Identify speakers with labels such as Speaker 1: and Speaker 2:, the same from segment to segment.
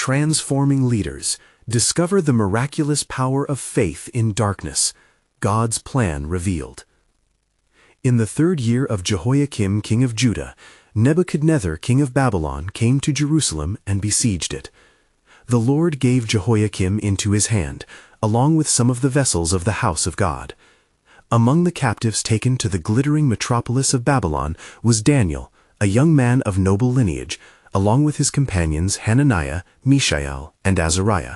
Speaker 1: Transforming leaders. Discover the miraculous power of faith in darkness. God's plan revealed. In the 3rd year of Jehoiakim king of Judah, Nebuchadnezzar king of Babylon came to Jerusalem and besieged it. The Lord gave Jehoiakim into his hand, along with some of the vessels of the house of God. Among the captives taken to the glittering metropolis of Babylon was Daniel, a young man of noble lineage, along with his companions Hananiah, Mishael, and Azariah.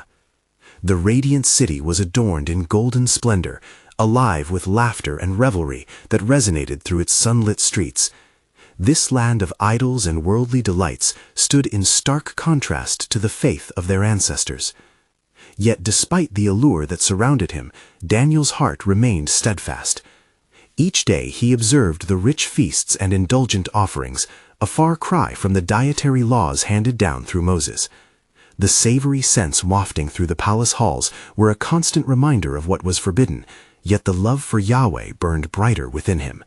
Speaker 1: The radiant city was adorned in golden splendor, alive with laughter and revelry that resonated through its sunlit streets. This land of idols and worldly delights stood in stark contrast to the faith of their ancestors. Yet despite the allure that surrounded him, Daniel's heart remained steadfast. Each day he observed the rich feasts and indulgent offerings, a far cry from the dietary laws handed down through Moses. The savory scents wafting through the palace halls were a constant reminder of what was forbidden, yet the love for Yahweh burned brighter within him.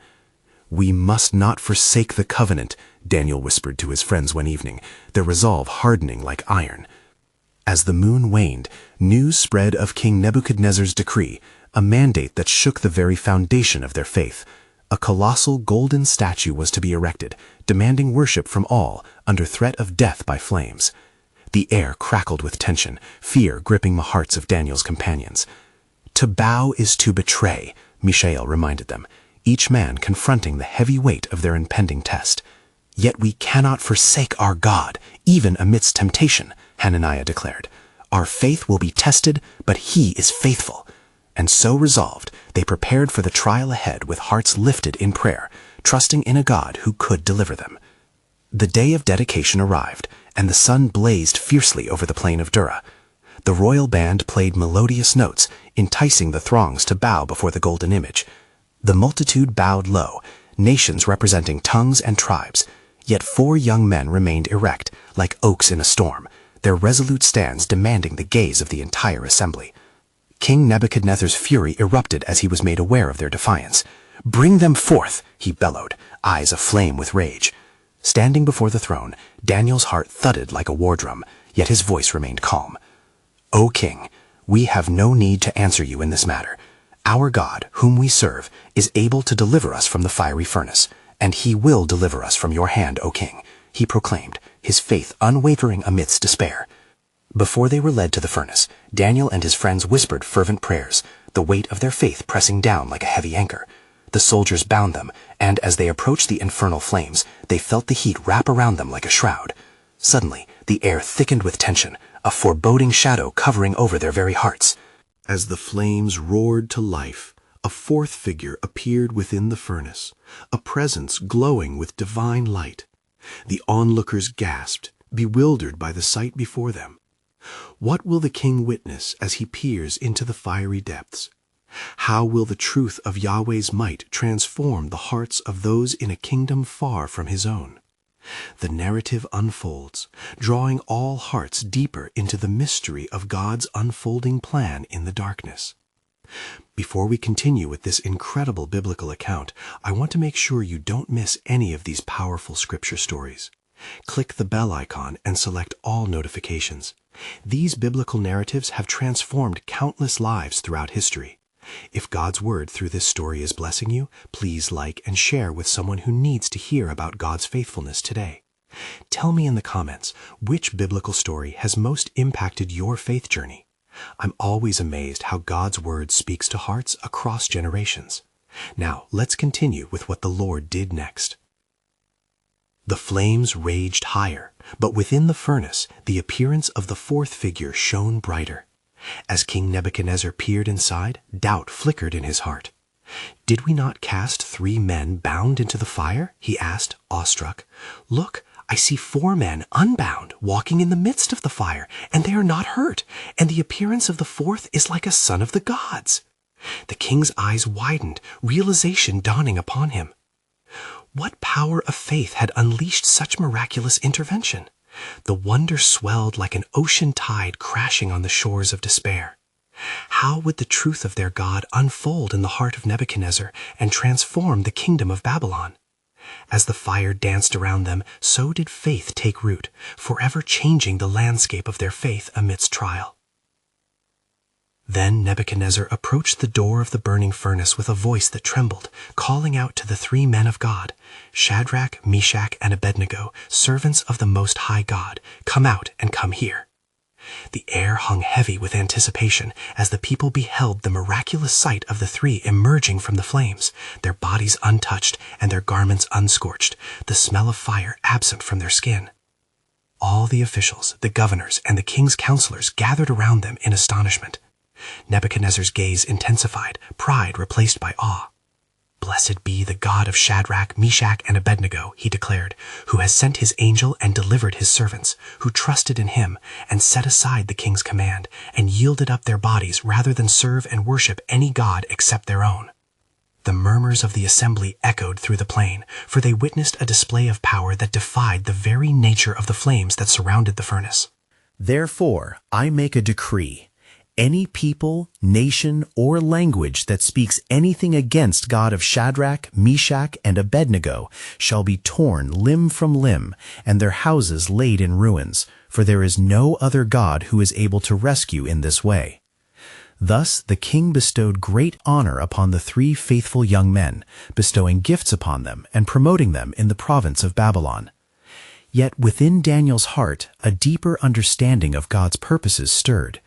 Speaker 1: "We must not forsake the covenant," Daniel whispered to his friends one evening, their resolve hardening like iron. As the moon waned, news spread of King Nebuchadnezzar's decree, a mandate that shook the very foundation of their faith. A colossal golden statue was to be erected, demanding worship from all, under threat of death by flames. The air crackled with tension, fear gripping the hearts of Daniel's companions. "To bow is to betray," Mishael reminded them, each man confronting the heavy weight of their impending test. "Yet we cannot forsake our God, even amidst temptation," Hananiah declared. "Our faith will be tested, but he is faithful." And so resolved, they prepared for the trial ahead with hearts lifted in prayer, trusting in a God who could deliver them. The day of dedication arrived, and the sun blazed fiercely over the plain of Dura. The royal band played melodious notes, enticing the throngs to bow before the golden image. The multitude bowed low, nations representing tongues and tribes, yet 4 young men remained erect, like oaks in a storm, their resolute stands demanding the gaze of the entire assembly. King Nebuchadnezzar's fury erupted as he was made aware of their defiance. "Bring them forth," he bellowed, eyes aflame with rage. Standing before the throne, Daniel's heart thudded like a war drum, yet his voice remained calm. "O king, we have no need to answer you in this matter. Our God, whom we serve, is able to deliver us from the fiery furnace, and he will deliver us from your hand, O king," he proclaimed, his faith unwavering amidst despair. Before they were led to the furnace, Daniel and his friends whispered fervent prayers, the weight of their faith pressing down like a heavy anchor. The soldiers bound them, and as they approached the infernal flames, they felt the heat wrap around them like a shroud. Suddenly, the air thickened with tension, a foreboding shadow covering over their very hearts. As the flames roared to life, a 4th figure appeared within the furnace, a presence glowing with divine light. The onlookers gasped, bewildered by the sight before them. What will the king witness as he peers into the fiery depths? How will the truth of Yahweh's might transform the hearts of those in a kingdom far from his own? The narrative unfolds, drawing all hearts deeper into the mystery of God's unfolding plan in the darkness. Before we continue with this incredible biblical account, I want to make sure you don't miss any of these powerful scripture stories. Click the bell icon and select all notifications. These biblical narratives have transformed countless lives throughout history. If God's word through this story is blessing you, please like and share with someone who needs to hear about God's faithfulness today. Tell me in the comments which biblical story has most impacted your faith journey. I'm always amazed how God's word speaks to hearts across generations. Now, let's continue with what the Lord did next. The flames raged higher, but within the furnace, the appearance of the 4th figure shone brighter. As King Nebuchadnezzar peered inside, doubt flickered in his heart. "Did we not cast 3 men bound into the fire?" he asked, awestruck. "Look, I see 4 men unbound, walking in the midst of the fire, and they are not hurt, and the appearance of the 4th is like a son of the gods." The king's eyes widened, realization dawning upon him. What power of faith had unleashed such miraculous intervention? The wonder swelled like an ocean tide crashing on the shores of despair. How would the truth of their God unfold in the heart of Nebuchadnezzar and transform the kingdom of Babylon?
Speaker 2: As the fire danced around them, so did faith take root, forever changing the landscape of their faith amidst trial. Then Nebuchadnezzar approached the door of the burning furnace with a voice that trembled, calling out to the three men of God, Shadrach, Meshach, and Abednego, servants of the Most High God, come out and come here. The air hung heavy with anticipation as the people beheld the miraculous sight of the three emerging from the flames, their bodies untouched and their garments unscorched, the smell of fire absent from their skin. All the officials, the governors, and the king's counselors gathered around them in astonishment. Nebuchadnezzar's gaze intensified, pride replaced by awe. "Blessed be the God of Shadrach, Meshach, and Abednego," he declared, "who has sent his angel and delivered his servants, who trusted in him and set aside the king's command and yielded up their bodies rather than serve and worship any god except their own." The murmurs of the assembly echoed through the plain, for they witnessed a display of power that defied the very nature of the flames that surrounded the furnace.
Speaker 1: Therefore, I make a decree. Any people, nation, or language that speaks anything against God of Shadrach, Meshach, and Abednego shall be torn limb from limb, and their houses laid in ruins, for there is no other God who is able to rescue in this way. Thus the king bestowed great honor upon the three faithful young men, bestowing gifts upon them and promoting them in the province of Babylon. Yet within Daniel's heart, a deeper understanding of God's purposes stirred.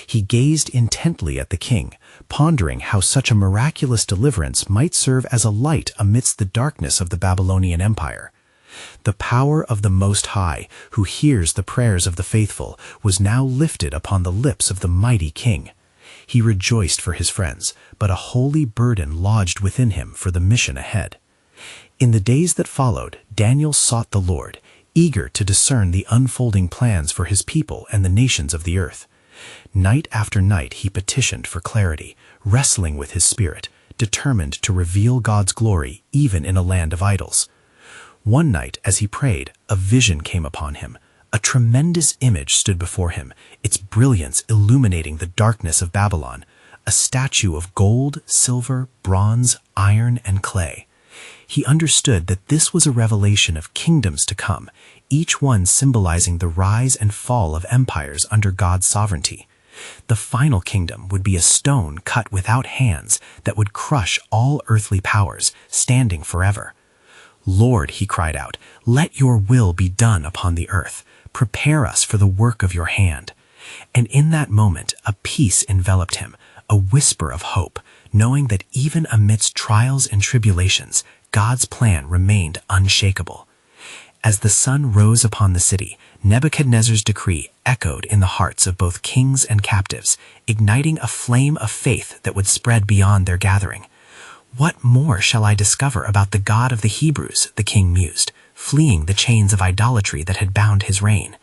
Speaker 1: He gazed intently at the king, pondering how such a miraculous deliverance might serve as a light amidst the darkness of the Babylonian Empire. The power of the Most High, who hears the prayers of the faithful, was now lifted upon the lips of the mighty king. He rejoiced for his friends, but a holy burden lodged within him for the mission ahead. In the days that followed, Daniel sought the Lord, eager to discern the unfolding plans for his people and the nations of the earth. Night after night he petitioned for clarity, wrestling with his spirit, determined to reveal God's glory even in a land of idols. One night, as he prayed, a vision came upon him. A tremendous image stood before him, its brilliance illuminating the darkness of Babylon, a statue of gold, silver, bronze, iron, and clay. He understood that this was a revelation of kingdoms to come, each one symbolizing the rise and fall of empires under God's sovereignty. The final kingdom would be a stone cut without hands that would crush all earthly powers, standing forever. "Lord," he cried out, "let your will be done upon the earth. Prepare us for the work of your hand." And in that moment, a peace enveloped him, a whisper of hope, knowing that even amidst trials and tribulations, God's plan remained unshakable. As the sun rose upon the city, Nebuchadnezzar's decree echoed in the hearts of both kings and captives, igniting a flame of faith that would spread beyond their gathering. "What more shall I discover about the God of the Hebrews?" the king mused, fleeing the chains of idolatry that had bound his reign.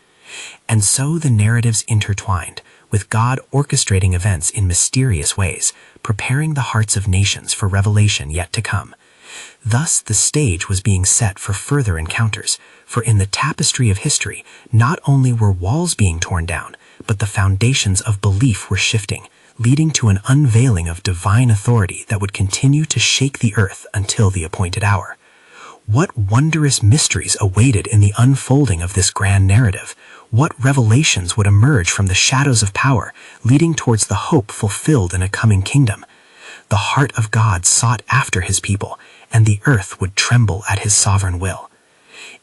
Speaker 1: And so the narratives intertwined, with God orchestrating events in mysterious ways, preparing the hearts of nations for revelation yet to come. Thus the stage was being set for further encounters, for in the tapestry of history, not only were walls being torn down, but the foundations of belief were shifting, leading to an unveiling of divine authority that would continue to shake the earth until the appointed hour. What wondrous mysteries awaited in the unfolding of this grand narrative? What revelations would emerge from the shadows of power, leading towards the hope fulfilled in a coming kingdom? The heart of God sought after his people, and the earth would tremble at his sovereign will.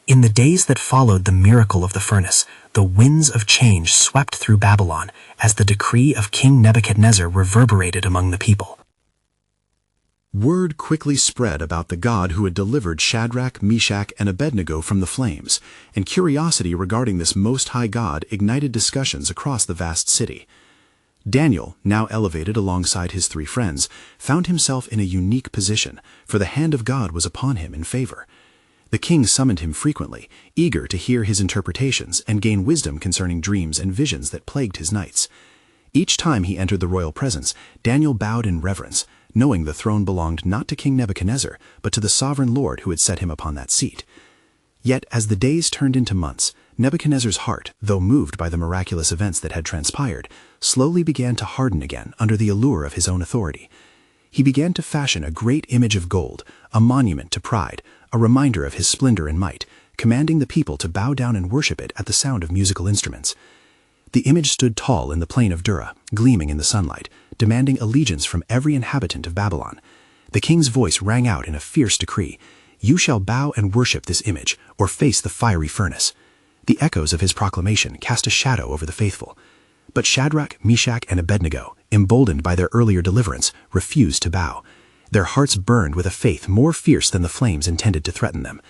Speaker 1: In the days that followed the miracle of the furnace, the winds of change swept through Babylon as the decree of King Nebuchadnezzar reverberated among the people.
Speaker 3: Word quickly spread about the God who had delivered Shadrach, Meshach, and Abednego from the flames, and curiosity regarding this Most High God ignited discussions across the vast city. Daniel, now elevated alongside his three friends, found himself in a unique position, for the hand of God was upon him in favor. The king summoned him frequently, eager to hear his interpretations and gain wisdom concerning dreams and visions that plagued his nights. Each time he entered the royal presence, Daniel bowed in reverence, knowing the throne belonged not to King Nebuchadnezzar, but to the sovereign Lord who had set him upon that seat. Yet as the days turned into months, Nebuchadnezzar's heart, though moved by the miraculous events that had transpired, slowly began to harden again under the allure of his own authority. He began to fashion a great image of gold, a monument to pride, a reminder of his splendor and might, commanding the people to bow down and worship it at the sound of musical instruments. The image stood tall in the plain of Dura, gleaming in the sunlight, demanding allegiance from every inhabitant of Babylon. The king's voice rang out in a fierce decree, "You shall bow and worship this image, or face the fiery furnace." The echoes of his proclamation cast a shadow over the faithful. But Shadrach, Meshach, and Abednego, emboldened by their earlier deliverance, refused to bow. Their hearts burned with a faith more fierce than the flames intended to threaten them.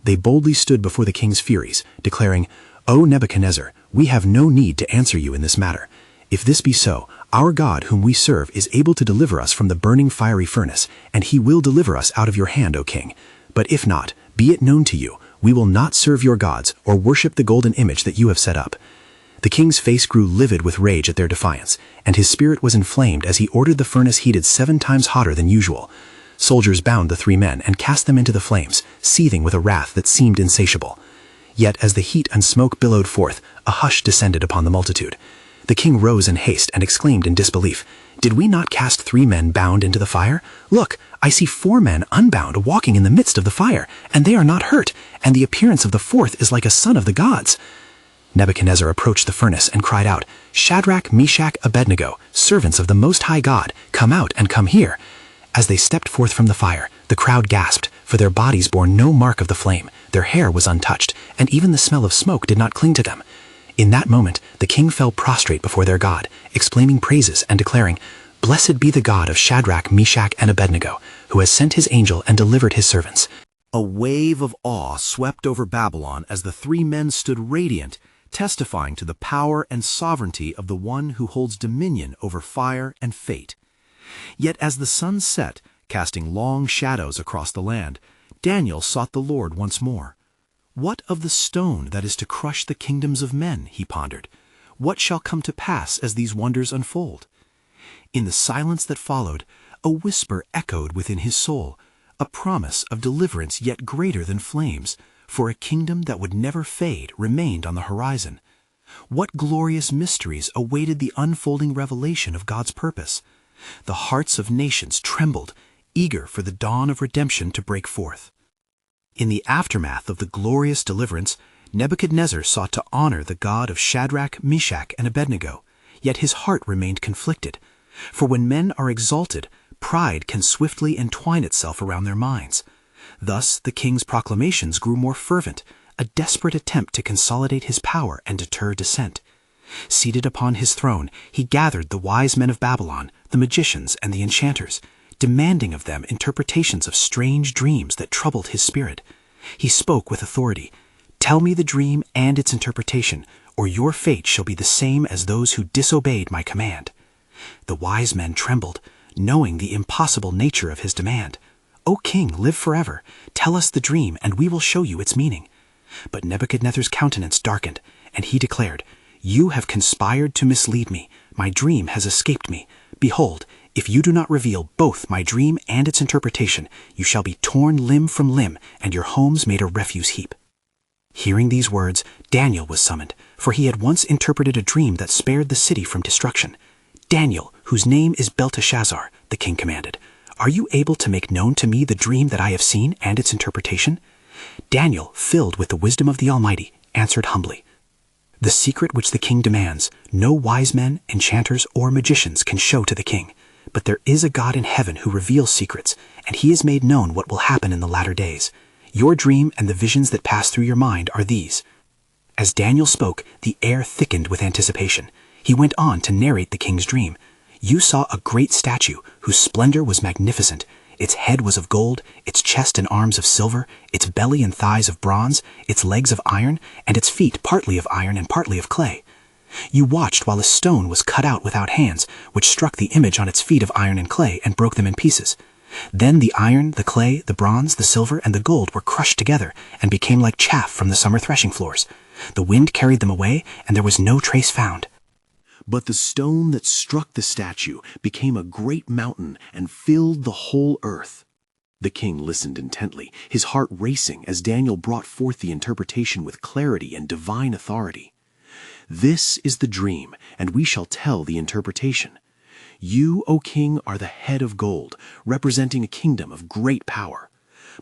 Speaker 3: They boldly stood before the king's furies, declaring, "O Nebuchadnezzar, we have no need to answer you in this matter. If this be so, our God whom we serve is able to deliver us from the burning fiery furnace, and he will deliver us out of your hand, O king. But if not, be it known to you, we will not serve your gods or worship the golden image that you have set up." The king's face grew livid with rage at their defiance, and his spirit was inflamed as he ordered the furnace heated 7 times hotter than usual. Soldiers bound the 3 men and cast them into the flames, seething with a wrath that seemed insatiable. Yet as the heat and smoke billowed forth, a hush descended upon the multitude. The king rose in haste and exclaimed in disbelief, "Did we not cast 3 men bound into the fire? Look, I see 4 men unbound walking in the midst of the fire, and they are not hurt, and the appearance of the 4th is like a son of the gods." Nebuchadnezzar approached the furnace and cried out, "Shadrach, Meshach, Abednego, servants of the Most High God, come out and come here." As they stepped forth from the fire, the crowd gasped, for their bodies bore no mark of the flame, their hair was untouched, and even the smell of smoke did not cling to them. In that moment, the king fell prostrate before their God, exclaiming praises and declaring, "Blessed be the God of Shadrach, Meshach, and Abednego, who has sent his angel and delivered his servants."
Speaker 1: A wave of awe swept over Babylon as the 3 men stood radiant, testifying to the power and sovereignty of the one who holds dominion over fire and fate. Yet as the sun set, casting long shadows across the land, Daniel sought the Lord once more. "What of the stone that is to crush the kingdoms of men?" he pondered. "What shall come to pass as these wonders unfold?" In the silence that followed, a whisper echoed within his soul, a promise of deliverance yet greater than flames, for a kingdom that would never fade remained on the horizon. What glorious mysteries awaited the unfolding revelation of God's purpose? The hearts of nations trembled, eager for the dawn of redemption to break forth. In the aftermath of the glorious deliverance, Nebuchadnezzar sought to honor the God of Shadrach, Meshach, and Abednego, yet his heart remained conflicted. For when men are exalted, pride can swiftly entwine itself around their minds. Thus the king's proclamations grew more fervent, a desperate attempt to consolidate his power and deter dissent. Seated upon his throne, he gathered the wise men of Babylon, the magicians and the enchanters, demanding of them interpretations of strange dreams that troubled his spirit. He spoke with authority, "Tell me the dream and its interpretation, or your fate shall be the same as those who disobeyed my command." The wise men trembled, knowing the impossible nature of his demand. "O king, live forever. Tell us the dream, and we will show you its meaning." But Nebuchadnezzar's countenance darkened, and he declared, "You have conspired to mislead me. My dream has escaped me. Behold, if you do not reveal both my dream and its interpretation, you shall be torn limb from limb, and your homes made a refuse heap." Hearing these words, Daniel was summoned, for he had once interpreted a dream that spared the city from destruction. "Daniel, whose name is Belteshazzar," the king commanded, "are you able to make known to me the dream that I have seen and its interpretation?" Daniel, filled with the wisdom of the Almighty, answered humbly, "The secret which the king demands, no wise men, enchanters, or magicians can show to the king. But there is a God in heaven who reveals secrets, and he has made known what will happen in the latter days. Your dream and the visions that pass through your mind are these." As Daniel spoke, the air thickened with anticipation. He went on to narrate the king's dream. "You saw a great statue whose splendor was magnificent. Its head was of gold, its chest and arms of silver, its belly and thighs of bronze, its legs of iron, and its feet partly of iron and partly of clay. You watched while a stone was cut out without hands, which struck the image on its feet of iron and clay and broke them in pieces. Then the iron, the clay, the bronze, the silver, and the gold were crushed together and became like chaff from the summer threshing floors. The wind carried them away, and there was no trace found.
Speaker 3: But the stone that struck the statue became a great mountain and filled the whole earth." The king listened intently, his heart racing as Daniel brought forth the interpretation with clarity and divine authority. "This is the dream, and we shall tell the interpretation. You, O king, are the head of gold, representing a kingdom of great power.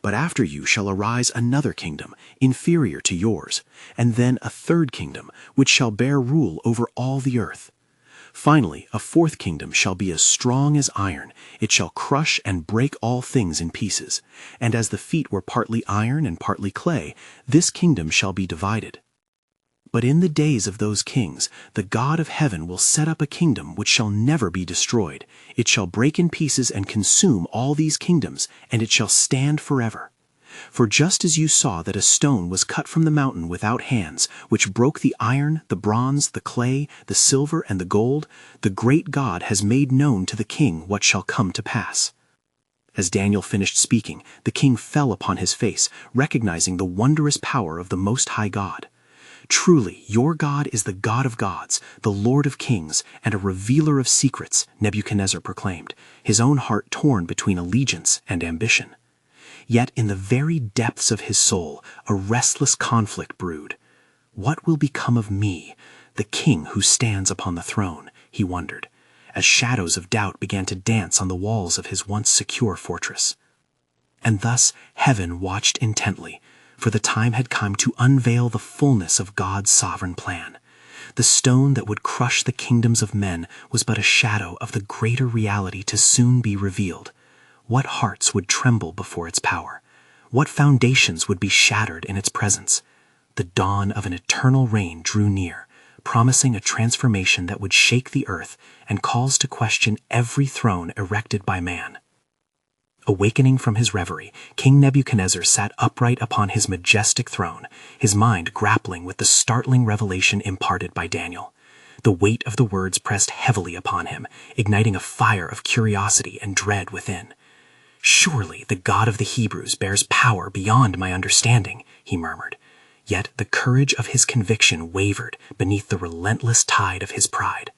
Speaker 3: But after you shall arise another kingdom, inferior to yours, and then a third kingdom, which shall bear rule over all the earth. Finally, a fourth kingdom shall be as strong as iron. It shall crush and break all things in pieces. And as the feet were partly iron and partly clay, this kingdom shall be divided. But in the days of those kings, the God of heaven will set up a kingdom which shall never be destroyed. It shall break in pieces and consume all these kingdoms, and it shall stand forever. For just as you saw that a stone was cut from the mountain without hands, which broke the iron, the bronze, the clay, the silver, and the gold, the great God has made known to the king what shall come to pass. As Daniel finished speaking, the king fell upon his face, recognizing the wondrous power of the Most High God. Truly, your God is the God of gods, the Lord of kings, and a revealer of secrets, Nebuchadnezzar proclaimed, his own heart torn between allegiance and ambition. Yet in the very depths of his soul, a restless conflict brewed. What will become of me, the king who stands upon the throne, he wondered, as shadows of doubt began to dance on the walls of his once secure fortress. And thus heaven watched intently, for the time had come to unveil the fullness of God's sovereign plan. The stone that would crush the kingdoms of men was but a shadow of the greater reality to soon be revealed. What hearts would tremble before its power? What foundations would be shattered in its presence? The dawn of an eternal reign drew near, promising a transformation that would shake the earth and calls to question every throne erected by man. Awakening from his reverie, King Nebuchadnezzar sat upright upon his majestic throne, his mind grappling with the startling revelation imparted by Daniel. The weight of the words pressed heavily upon him, igniting a fire of curiosity and dread within. "Surely the God of the Hebrews bears power beyond my understanding," he murmured. Yet the courage of his conviction wavered beneath the relentless tide of his pride.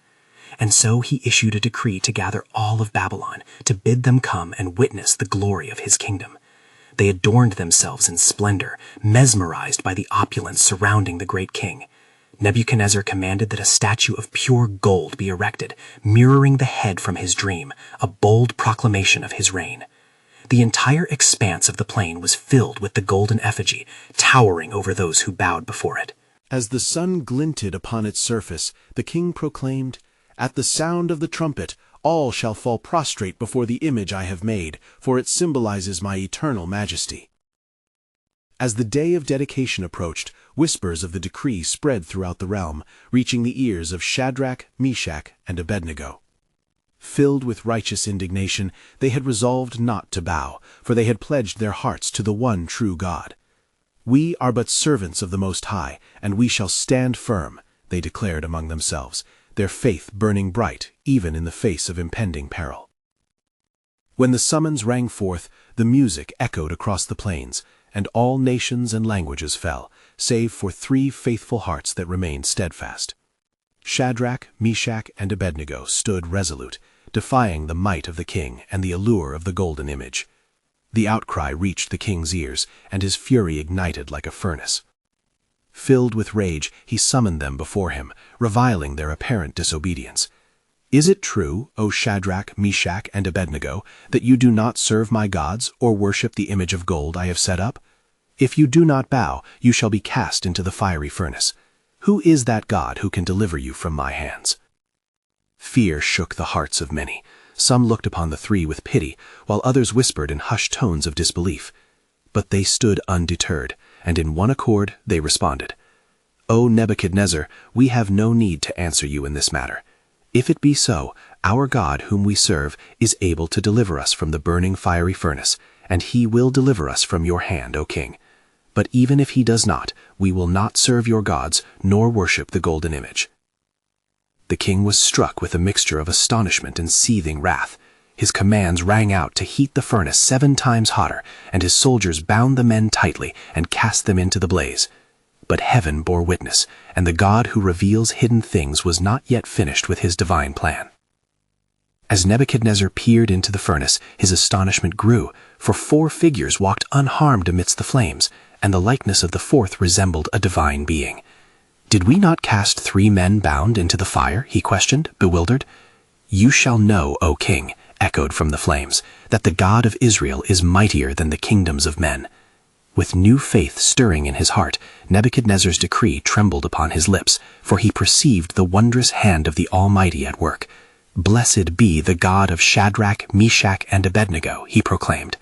Speaker 3: And so he issued a decree to gather all of Babylon, to bid them come and witness the glory of his kingdom. They adorned themselves in splendor, mesmerized by the opulence surrounding the great king. Nebuchadnezzar commanded that a statue of pure gold be erected, mirroring the head from his dream, a bold proclamation of his reign. The entire expanse of the plain was filled with the golden effigy, towering over those who bowed before it.
Speaker 1: As the sun glinted upon its surface, the king proclaimed, "At the sound of the trumpet, all shall fall prostrate before the image I have made, for it symbolizes my eternal majesty." As the day of dedication approached, whispers of the decree spread throughout the realm, reaching the ears of Shadrach, Meshach, and Abednego. Filled with righteous indignation, they had resolved not to bow, for they had pledged their hearts to the one true God. "We are but servants of the Most High, and we shall stand firm," they declared among themselves, their faith burning bright even in the face of impending peril. When the summons rang forth, the music echoed across the plains, and all nations and languages fell, save for 3 faithful hearts that remained steadfast. Shadrach, Meshach, and Abednego stood resolute, defying the might of the king and the allure of the golden image. The outcry reached the king's ears, and his fury ignited like a furnace. Filled with rage, he summoned them before him, reviling their apparent disobedience. "Is it true, O Shadrach, Meshach, and Abednego, that you do not serve my gods or worship the image of gold I have set up? If you do not bow, you shall be cast into the fiery furnace. Who is that God who can deliver you from my hands?" Fear shook the hearts of many. Some looked upon the 3 with pity, while others whispered in hushed tones of disbelief. But they stood undeterred, and in one accord they responded, "O Nebuchadnezzar, we have no need to answer you in this matter. If it be so, our God whom we serve is able to deliver us from the burning fiery furnace, and he will deliver us from your hand, O king. But even if he does not, we will not serve your gods nor worship the golden image." The king was struck with a mixture of astonishment and seething wrath. His commands rang out to heat the furnace 7 times hotter, and his soldiers bound the men tightly and cast them into the blaze. But heaven bore witness, and the God who reveals hidden things was not yet finished with his divine plan. As Nebuchadnezzar peered into the furnace, his astonishment grew, for 4 figures walked unharmed amidst the flames, and the likeness of the 4th resembled a divine being. "Did we not cast 3 men bound into the fire?" he questioned, bewildered. "You shall know, O king,
Speaker 2: echoed from the flames, that the God of Israel is mightier than the kingdoms of men. With new faith stirring in his heart, Nebuchadnezzar's decree trembled upon his lips, for he perceived the wondrous hand of the Almighty at work. "Blessed be the God of Shadrach, Meshach, and Abednego," he proclaimed.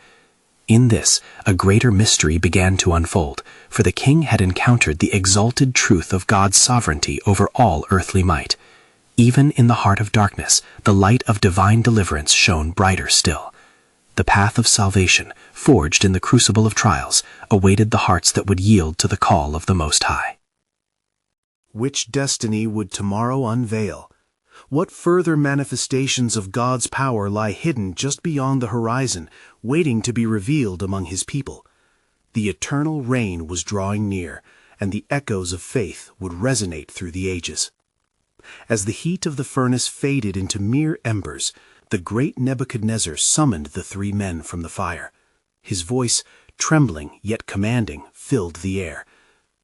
Speaker 2: In this, a greater mystery began to unfold, for the king had encountered the exalted truth of God's sovereignty over all earthly might. Even in the heart of darkness, the light of divine deliverance shone brighter still. The path of salvation, forged in the crucible of trials, awaited the hearts that would yield to the call of the Most High.
Speaker 1: Which destiny would tomorrow unveil? What further manifestations of God's power lie hidden just beyond the horizon, waiting to be revealed among his people? The eternal reign was drawing near, and the echoes of faith would resonate through the ages. As the heat of the furnace faded into mere embers, the great Nebuchadnezzar summoned the three men from the fire. His voice, trembling yet commanding, filled the air.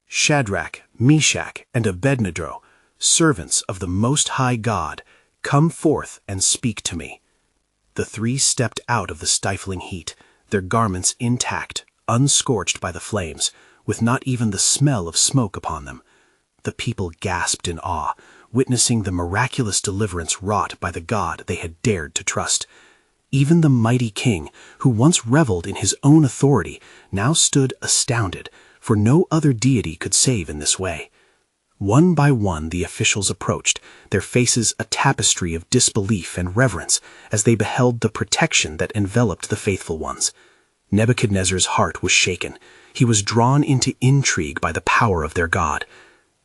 Speaker 1: "Shadrach, Meshach, and Abednego, servants of the Most High God, come forth and speak to me." The three stepped out of the stifling heat, their garments intact, unscorched by the flames, with not even the smell of smoke upon them. The people gasped in awe, witnessing the miraculous deliverance wrought by the God they had dared to trust. Even the mighty king, who once reveled in his own authority, now stood astounded, for no other deity could save in this way. One by one the officials approached, their faces a tapestry of disbelief and reverence, as they beheld the protection that enveloped the faithful ones. Nebuchadnezzar's heart was shaken. He was drawn into intrigue by the power of their God.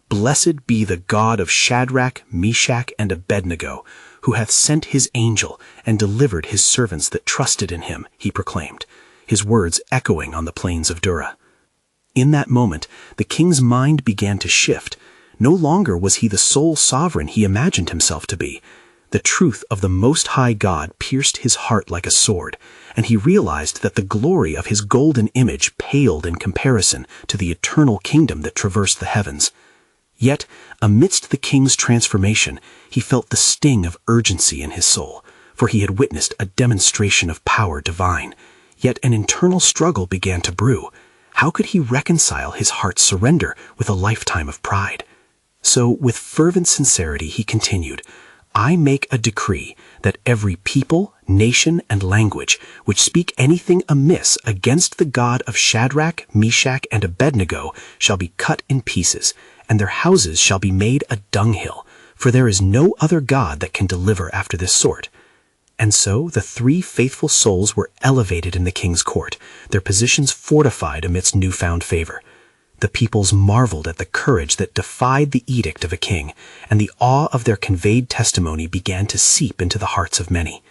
Speaker 1: "Blessed be the God of Shadrach, Meshach, and Abednego, who hath sent his angel and delivered his servants that trusted in him," he proclaimed, his words echoing on the plains of Dura. In that moment, the king's mind began to shift. No longer was he the sole sovereign he imagined himself to be. The truth of the Most High God pierced his heart like a sword, and he realized that the glory of his golden image paled in comparison to the eternal kingdom that traversed the heavens. Yet, amidst the king's transformation, he felt the sting of urgency in his soul, for he had witnessed a demonstration of power divine. Yet an internal struggle began to brew. How could he reconcile his heart's surrender with a lifetime of pride? So, with fervent sincerity, he continued, "I make a decree that every people, nation, and language which speak anything amiss against the God of Shadrach, Meshach, and Abednego shall be cut in pieces, and their houses shall be made a dunghill, for there is no other God that can deliver after this sort." And so the three faithful souls were elevated in the king's court, their positions fortified amidst newfound favor. The peoples marveled at the courage that defied the edict of a king, and the awe of their conveyed testimony began to seep into the hearts of many.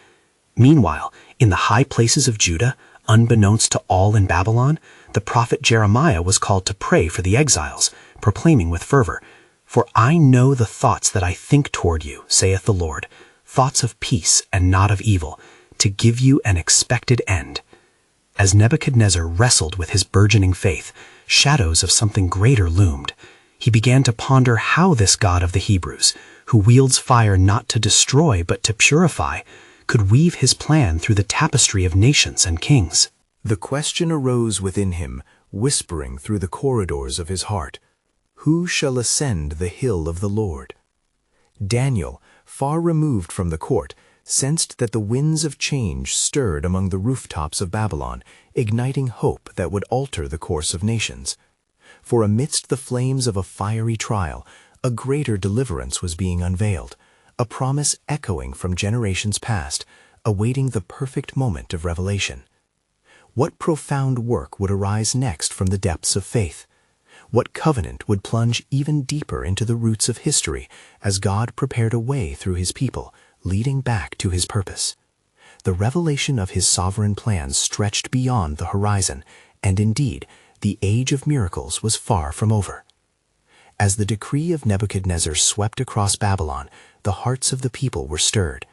Speaker 1: Meanwhile, in the high places of Judah, unbeknownst to all in Babylon, the prophet Jeremiah was called to pray for the exiles, proclaiming with fervor, "For I know the thoughts that I think toward you, saith the Lord, thoughts of peace and not of evil, to give you an expected end." As Nebuchadnezzar wrestled with his burgeoning faith, shadows of something greater loomed. He began to ponder how this God of the Hebrews, who wields fire not to destroy but to purify, could weave his plan through the tapestry of nations and kings. The question arose within him, whispering through the corridors of his heart, "Who shall ascend the hill of the Lord?" Daniel, far removed from the court, sensed that the winds of change stirred among the rooftops of Babylon, igniting hope that would alter the course of nations. For amidst the flames of a fiery trial, a greater deliverance was being unveiled, a promise echoing from generations past, awaiting the perfect moment of revelation. What profound work would arise next from the depths of faith? What covenant would plunge even deeper into the roots of history as God prepared a way through his people, leading back to his purpose? The revelation of his sovereign plans stretched beyond the horizon, and indeed, the age of miracles was far from over. As the decree of Nebuchadnezzar swept across Babylon, the hearts of the people were stirred.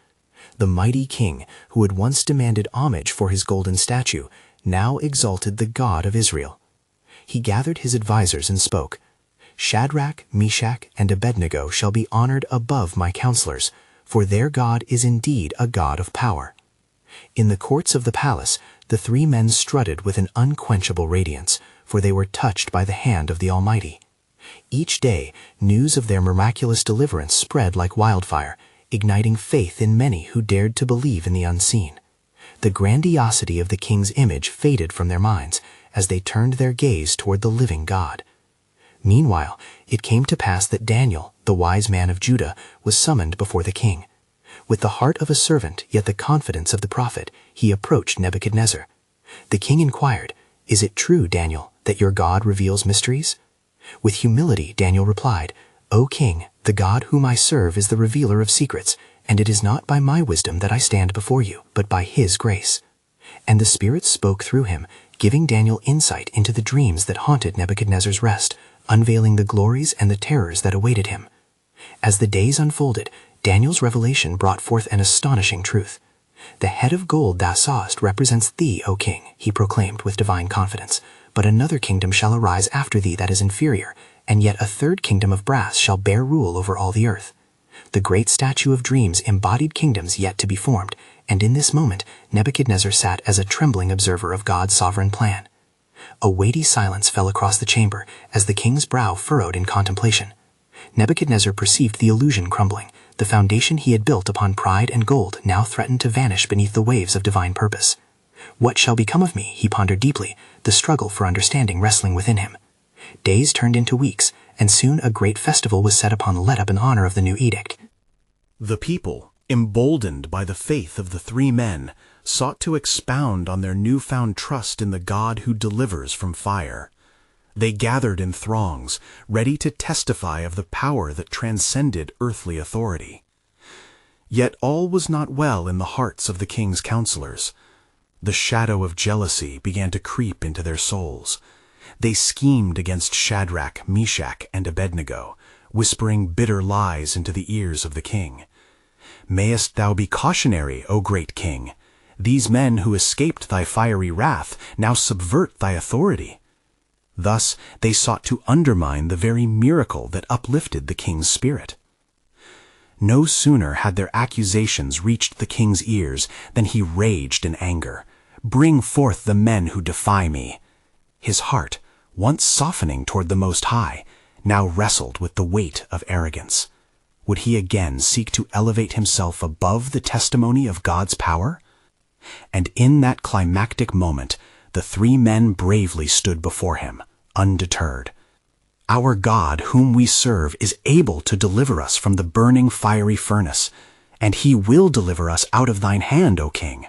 Speaker 1: The mighty king, who had once demanded homage for his golden statue, now exalted the God of Israel. He gathered his advisers and spoke, "Shadrach, Meshach, and Abednego shall be honored above my counselors, for their God is indeed a God of power."
Speaker 2: In the courts of the palace, the three men strutted with an unquenchable radiance, for they were touched by the hand of the Almighty. Each day, news of their miraculous deliverance spread like wildfire, igniting faith in many who dared to believe in the unseen. The grandiosity of the king's image faded from their minds as they turned their gaze toward the living God. Meanwhile, it came to pass that Daniel, the wise man of Judah, was summoned before the king. With the heart of a servant, yet the confidence of the prophet, he approached Nebuchadnezzar. The king inquired, "Is it true, Daniel, that your God reveals mysteries?" With humility, Daniel replied, "O king, the God whom I serve is the revealer of secrets, and it is not by my wisdom that I stand before you, but by his grace." And the Spirit spoke through him, giving Daniel insight into the dreams that haunted Nebuchadnezzar's rest, unveiling the glories and the terrors that awaited him. As the days unfolded, Daniel's revelation brought forth an astonishing truth. "The head of gold thou sawest represents thee, O king," he proclaimed with divine confidence. "But another kingdom shall arise after thee that is inferior, and yet a third kingdom of brass shall bear rule over all the earth." The great statue of dreams embodied kingdoms yet to be formed, and in this moment Nebuchadnezzar sat as a trembling observer of God's sovereign plan. A weighty silence fell across the chamber as the king's brow furrowed in contemplation. Nebuchadnezzar perceived the illusion crumbling. The foundation he had built upon pride and gold now threatened to vanish beneath the waves of divine purpose. "What shall become of me?" he pondered deeply, the struggle for understanding wrestling within him. Days turned into weeks, and soon a great festival was set upon let up in honor of the new edict.
Speaker 1: The people, emboldened by the faith of the three men, sought to expound on their newfound trust in the God who delivers from fire. They gathered in throngs, ready to testify of the power that transcended earthly authority. Yet all was not well in the hearts of the king's counselors. The shadow of jealousy began to creep into their souls. They schemed against Shadrach, Meshach, and Abednego, whispering bitter lies into the ears of the king. "Mayest thou be cautionary, O great king? These men who escaped thy fiery wrath now subvert thy authority." Thus they sought to undermine the very miracle that uplifted the king's spirit. No sooner had their accusations reached the king's ears than he raged in anger. "Bring forth the men who defy me." His heart, once softening toward the Most High, now wrestled with the weight of arrogance. Would he again seek to elevate himself above the testimony of God's power? And in that climactic moment, the three men bravely stood before him, undeterred. "Our God, whom we serve, is able to deliver us from the burning fiery furnace, and he will deliver us out of thine hand, O king.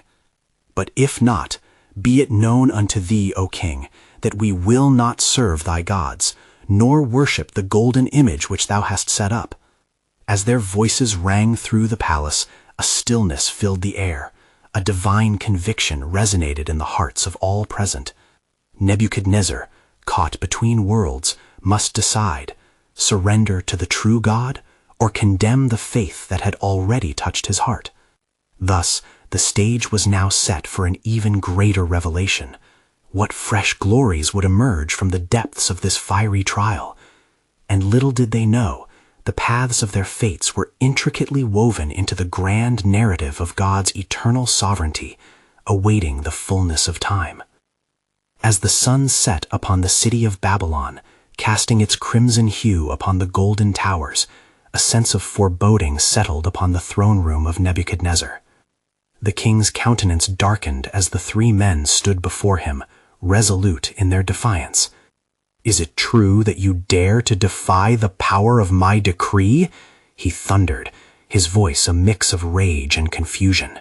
Speaker 1: But if not, be it known unto thee, O king, that we will not serve thy gods, nor worship the golden image which thou hast set up." As their voices rang through the palace, a stillness filled the air. A divine conviction resonated in the hearts of all present. Nebuchadnezzar, caught between worlds, must decide: surrender to the true God or condemn the faith that had already touched his heart. Thus, the stage was now set for an even greater revelation. What fresh glories would emerge from the depths of this fiery trial? And little did they know, the paths of their fates were intricately woven into the grand narrative of God's eternal sovereignty, awaiting the fullness of time. As the sun set upon the city of Babylon, casting its crimson hue upon the golden towers, a sense of foreboding settled upon the throne room of Nebuchadnezzar. The king's countenance darkened as the three men stood before him, resolute in their defiance. "Is it true that you dare to defy the power of my decree?" he thundered, his voice a mix of rage and confusion.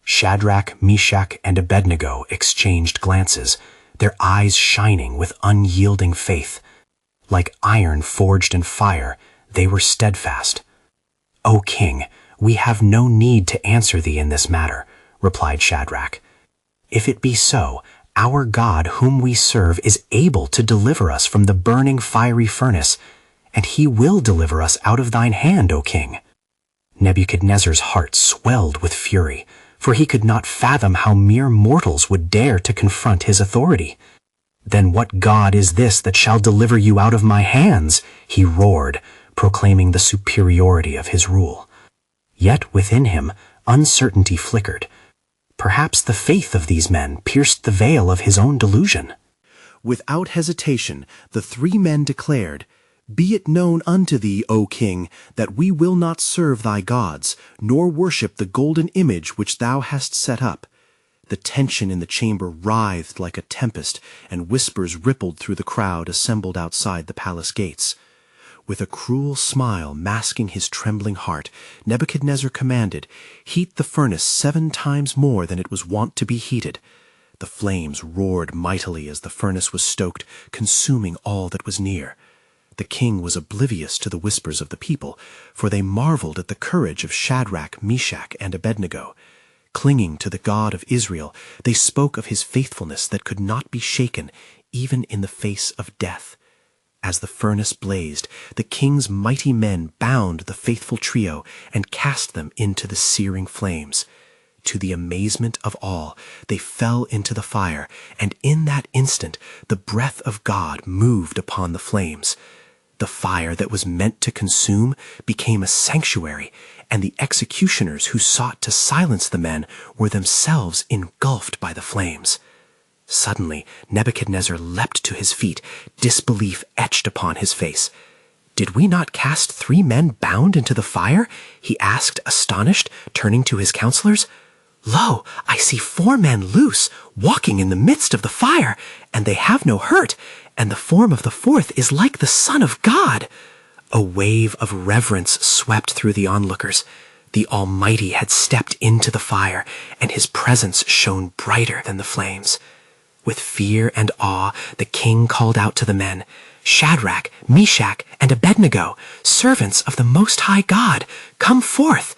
Speaker 1: Shadrach, Meshach, and Abednego exchanged glances, their eyes shining with unyielding faith. Like iron forged in fire, they were steadfast. "O king, we have no need to answer thee in this matter," replied Shadrach. "If it be so, our God whom we serve is able to deliver us from the burning fiery furnace, and he will deliver us out of thine hand, O king." Nebuchadnezzar's heart swelled with fury, for he could not fathom how mere mortals would dare to confront his authority. "Then what God is this that shall deliver you out of my hands?" he roared, proclaiming the superiority of his rule. Yet within him, uncertainty flickered.
Speaker 2: Perhaps the faith of these men pierced the veil of his own delusion.
Speaker 1: Without hesitation, the three men declared, "Be it known unto thee, O king, that we will not serve thy gods, nor worship the golden image which thou hast set up." The tension in the chamber writhed like a tempest, and whispers rippled through the crowd assembled outside the palace gates. With a cruel smile masking his trembling heart, Nebuchadnezzar commanded, "Heat the furnace 7 times more than it was wont to be heated." The flames roared mightily as the furnace was stoked, consuming all that was near. The king was oblivious to the whispers of the people, for they marveled at the courage of Shadrach, Meshach, and Abednego. Clinging to the God of Israel, they spoke of his faithfulness that could not be shaken, even in the face of death. As the furnace blazed, the king's mighty men bound the faithful trio and cast them into the searing flames. To the amazement of all, they fell into the fire, and in that instant the breath of God moved upon the flames. The fire that was meant to consume became a sanctuary, and the executioners who sought to silence the men were themselves engulfed by the flames. Suddenly, Nebuchadnezzar leapt to his feet, disbelief etched upon his face. "Did we not cast 3 men bound into the fire?" he asked, astonished, turning to his counselors. "Lo, I see 4 men loose, walking in the midst of the fire, and they have no hurt, and the form of the 4th is like the Son of God." A wave of reverence swept through the onlookers. The Almighty had stepped into the fire, and his presence shone brighter than the flames. With fear and awe, the king called out to the men, "Shadrach, Meshach, and Abednego, servants of the Most High God, come forth."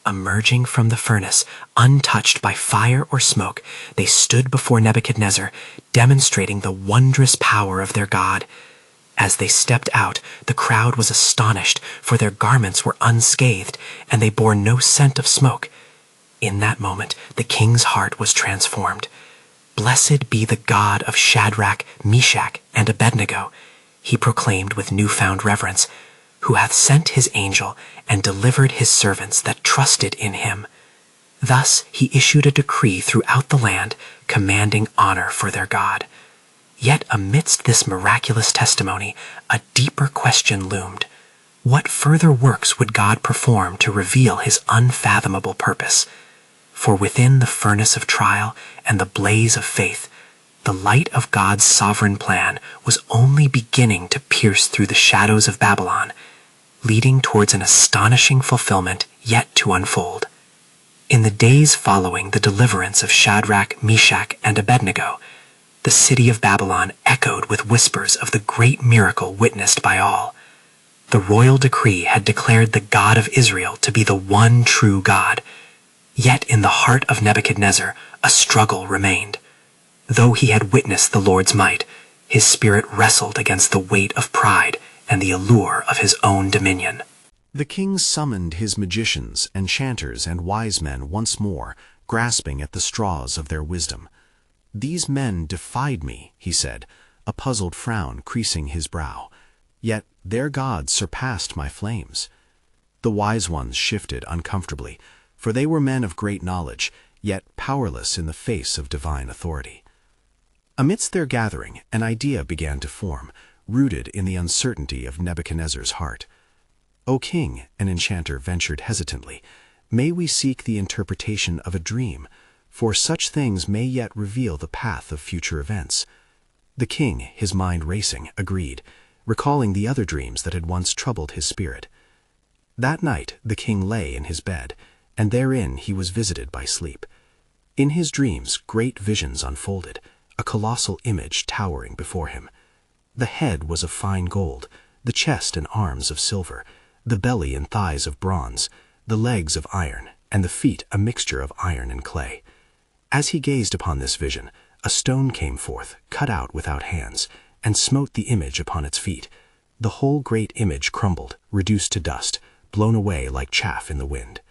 Speaker 1: Emerging from the furnace, untouched by fire or smoke, they stood before Nebuchadnezzar, demonstrating the wondrous power of their God. As they stepped out, the crowd was astonished, for their garments were unscathed, and they bore no scent of smoke. In that moment, the king's heart was transformed. "Blessed be the God of Shadrach, Meshach, and Abednego," he proclaimed with newfound reverence, "who hath sent his angel and delivered his servants that trusted in him." Thus he issued a decree throughout the land, commanding honor for their God. Yet amidst this miraculous testimony, a deeper question loomed. What further works would God perform to reveal his unfathomable purpose? For within the furnace of trial and the blaze of faith, the light of God's sovereign plan was only beginning to pierce through the shadows of Babylon, leading towards an astonishing fulfillment yet to unfold. In the days following the deliverance of Shadrach, Meshach, and Abednego, the city of Babylon echoed with whispers of the great miracle witnessed by all. The royal decree had declared the God of Israel to be the one true God. Yet in the heart of Nebuchadnezzar, a struggle remained. Though he had witnessed the Lord's might, his spirit wrestled against the weight of pride and the allure of his own dominion.
Speaker 3: The king summoned his magicians, enchanters, and wise men once more, grasping at the straws of their wisdom. "These men defied me," he said, a puzzled frown creasing his brow. "Yet their gods surpassed my flames." The wise ones shifted uncomfortably, for they were men of great knowledge, yet powerless in the face of divine authority. Amidst their gathering, an idea began to form, rooted in the uncertainty of Nebuchadnezzar's heart. "O king," an enchanter ventured hesitantly, "may we seek the interpretation of a dream, for such things may yet reveal the path of future events." The king, his mind racing, agreed, recalling the other dreams that had once troubled his spirit. That night the king lay in his bed, and therein he was visited by sleep. In his dreams great visions unfolded, a colossal image towering before him. The head was of fine gold, the chest and arms of silver, the belly and thighs of bronze, the legs of iron, and the feet a mixture of iron and clay. As he gazed upon this vision, a stone came forth, cut out without hands, and smote the image upon its feet. The whole great image crumbled, reduced to dust, blown away like chaff in the wind.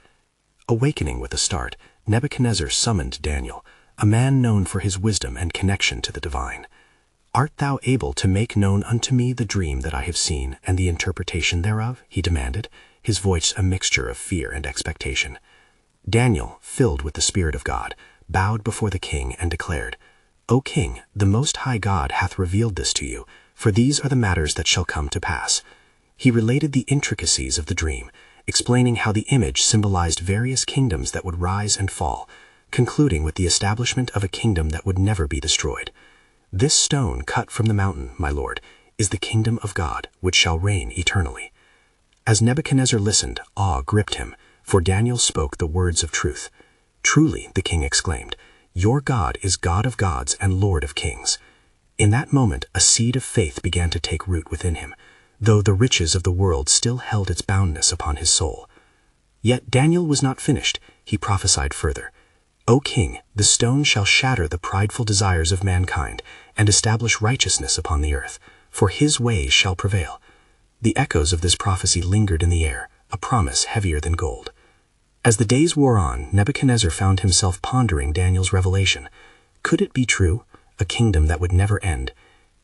Speaker 3: Awakening with a start, Nebuchadnezzar summoned Daniel, a man known for his wisdom and connection to the divine. "Art thou able to make known unto me the dream that I have seen, and the interpretation thereof?" he demanded, his voice a mixture of fear and expectation. Daniel, filled with the Spirit of God,
Speaker 2: bowed before the king, and declared, "O king, the Most High God hath revealed this to you, for these are the matters that shall come to pass." He related the intricacies of the dream, explaining how the image symbolized various kingdoms that would rise and fall, concluding with the establishment of a kingdom that would never be destroyed. "This stone cut from the mountain, my lord, is the kingdom of God, which shall reign eternally." As Nebuchadnezzar listened, awe gripped him, for Daniel spoke the words of truth. "Truly," the king exclaimed, "your God is God of gods and Lord of kings." In that moment, a seed of faith began to take root within him, though the riches of the world still held its boundness upon his soul. Yet Daniel was not finished. He prophesied further. "O king, the stone shall shatter the prideful desires of mankind and establish righteousness upon the earth, for his ways shall prevail." The echoes of this prophecy lingered in the air, a promise heavier than gold. As the days wore on, Nebuchadnezzar found himself pondering Daniel's revelation. Could it be true? A kingdom that would never end.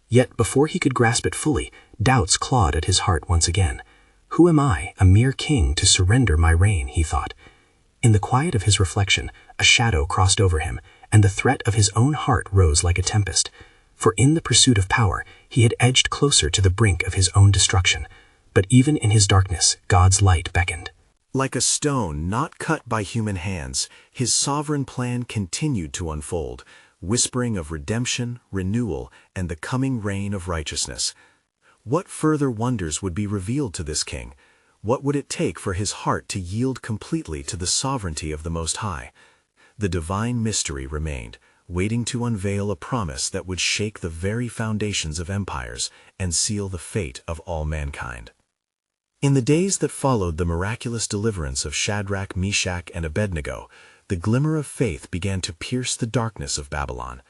Speaker 2: Yet before he could grasp it fully, doubts clawed at his heart once again. "Who am I, a mere king, to surrender my reign?" he thought. In the quiet of his reflection, a shadow crossed over him, and the threat of his own heart rose like a tempest. For in the pursuit of power, he had edged closer to the brink of his own destruction. But even in his darkness, God's light beckoned.
Speaker 1: Like a stone not cut by human hands, his sovereign plan continued to unfold, whispering of redemption, renewal, and the coming reign of righteousness. What further wonders would be revealed to this king? What would it take for his heart to yield completely to the sovereignty of the Most High? The divine mystery remained, waiting to unveil a promise that would shake the very foundations of empires and seal the fate of all mankind. In the days that followed the miraculous deliverance of Shadrach, Meshach, and Abednego, the glimmer of faith began to pierce the darkness of Babylon.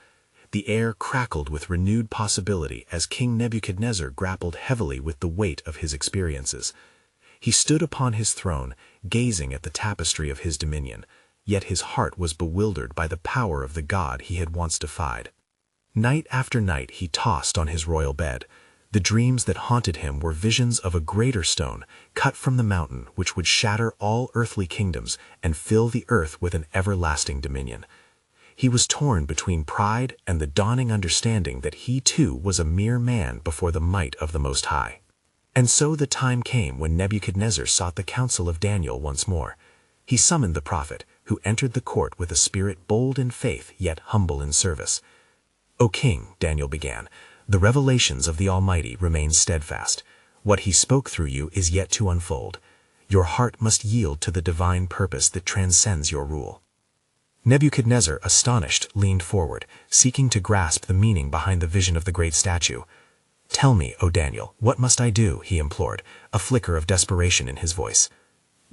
Speaker 1: The air crackled with renewed possibility as King Nebuchadnezzar grappled heavily with the weight of his experiences. He stood upon his throne, gazing at the tapestry of his dominion, yet his heart was bewildered by the power of the God he had once defied. Night after night he tossed on his royal bed. The dreams that haunted him were visions of a greater stone, cut from the mountain, which would shatter all earthly kingdoms and fill the earth with an everlasting dominion. He was torn between pride and the dawning understanding that he too was a mere man before the might of the Most High. And so the time came when Nebuchadnezzar sought the counsel of Daniel once more. He summoned the prophet, who entered the court with a spirit bold in faith yet humble in service. "O king," Daniel began, "the revelations of the Almighty remain steadfast. What he spoke through you is yet to unfold. Your heart must yield to the divine purpose that transcends your rule." Nebuchadnezzar, astonished, leaned forward, seeking to grasp the meaning behind the vision of the great statue. "Tell me, O Daniel, what must I do?" he implored, a flicker of desperation in his voice.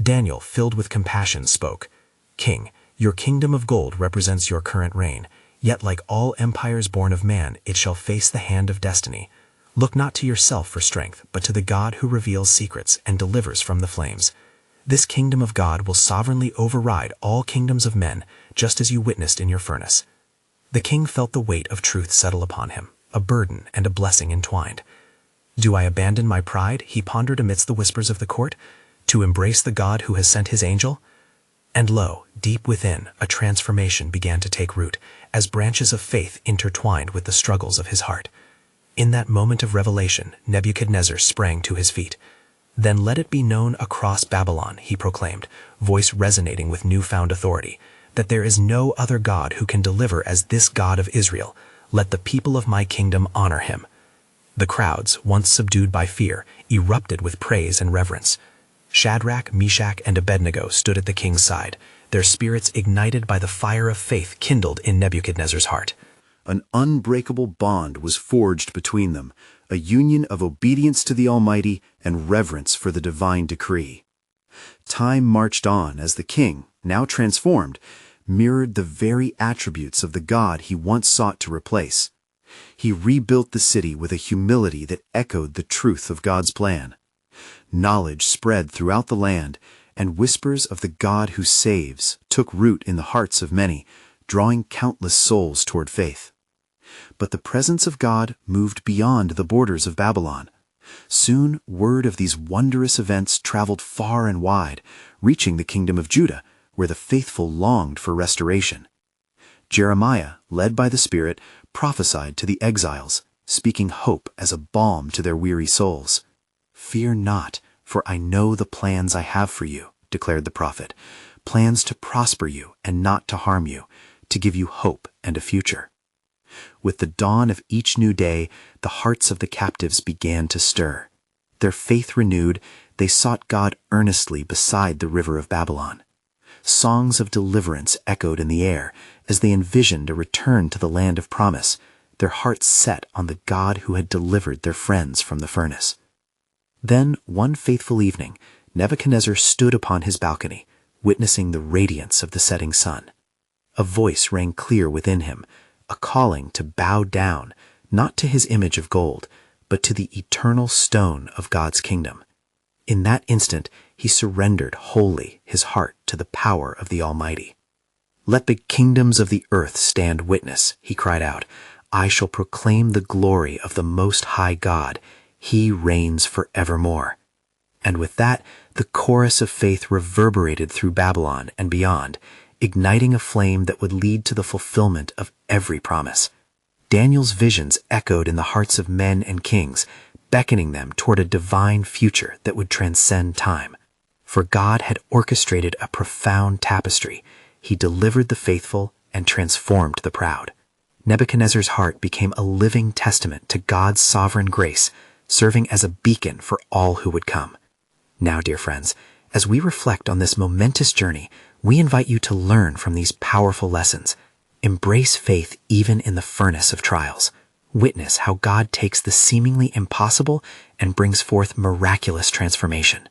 Speaker 1: Daniel, filled with compassion, spoke, "King, your kingdom of gold represents your current reign, yet like all empires born of man, it shall face the hand of destiny. Look not to yourself for strength, but to the God who reveals secrets and delivers from the flames. This kingdom of God will sovereignly override all kingdoms of men, just as you witnessed in your furnace." The king felt the weight of truth settle upon him, a burden and a blessing entwined. "Do I abandon my pride?" he pondered amidst the whispers of the court, "to embrace the God who has sent his angel?" And lo, deep within, a transformation began to take root, as branches of faith intertwined with the struggles of his heart. In that moment of revelation, Nebuchadnezzar sprang to his feet. "Then let it be known across Babylon," he proclaimed, voice resonating with newfound authority, "that there is no other God who can deliver as this God of Israel. Let the people of my kingdom honor him." The crowds, once subdued by fear, erupted with praise and reverence. Shadrach, Meshach, and Abednego stood at the king's side, their spirits ignited by the fire of faith kindled in Nebuchadnezzar's heart.
Speaker 3: An unbreakable bond was forged between them, a union of obedience to the Almighty and reverence for the divine decree. Time marched on as the king, now transformed, mirrored the very attributes of the God he once sought to replace. He rebuilt the city with a humility that echoed the truth of God's plan. Knowledge spread throughout the land, and whispers of the God who saves took root in the hearts of many, drawing countless souls toward faith. But the presence of God moved beyond the borders of Babylon. Soon, word of these wondrous events traveled far and wide, reaching the kingdom of Judah, where the faithful longed for restoration. Jeremiah, led by the Spirit, prophesied to the exiles, speaking hope as a balm to their weary souls. "Fear not, for I know the plans I have for you," declared the prophet, "plans to prosper you and not to harm you, to give you hope and a future." With the dawn of each new day, the hearts of the captives began to stir. Their faith renewed, they sought God earnestly beside the river of Babylon. Songs of deliverance echoed in the air as they envisioned a return to the land of promise, their hearts set on the God who had delivered their friends from the furnace. Then, one faithful evening, Nebuchadnezzar stood upon his balcony, witnessing the radiance of the setting sun. A voice rang clear within him, a calling to bow down, not to his image of gold, but to the eternal stone of God's kingdom. In that instant, he surrendered wholly his heart to the power of the Almighty. "Let the kingdoms of the earth stand witness," he cried out. "I shall proclaim the glory of the Most High God. He reigns forevermore." And with that, the chorus of faith reverberated through Babylon and beyond, igniting a flame that would lead to the fulfillment of every promise. Daniel's visions echoed in the hearts of men and kings, beckoning them toward a divine future that would transcend time. For God had orchestrated a profound tapestry. He delivered the faithful and transformed the proud. Nebuchadnezzar's heart became a living testament to God's sovereign grace, serving as a beacon for all who would come. Now, dear friends, as we reflect on this momentous journey, we invite you to learn from these powerful lessons. Embrace faith even in the furnace of trials. Witness how God takes the seemingly impossible and brings forth miraculous transformation.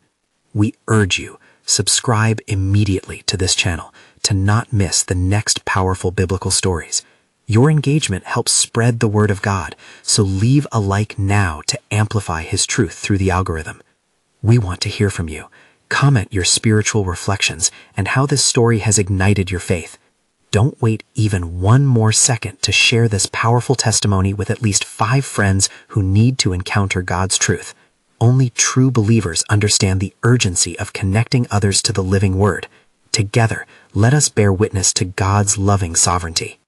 Speaker 3: We urge you, subscribe immediately to this channel to not miss the next powerful biblical stories. Your engagement helps spread the word of God, so leave a like now to amplify His truth through the algorithm. We want to hear from you. Comment your spiritual reflections and how this story has ignited your faith. Don't wait even one more second to share this powerful testimony with at least 5 friends who need to encounter God's truth. Only true believers understand the urgency of connecting others to the living Word. Together, let us bear witness to God's loving sovereignty.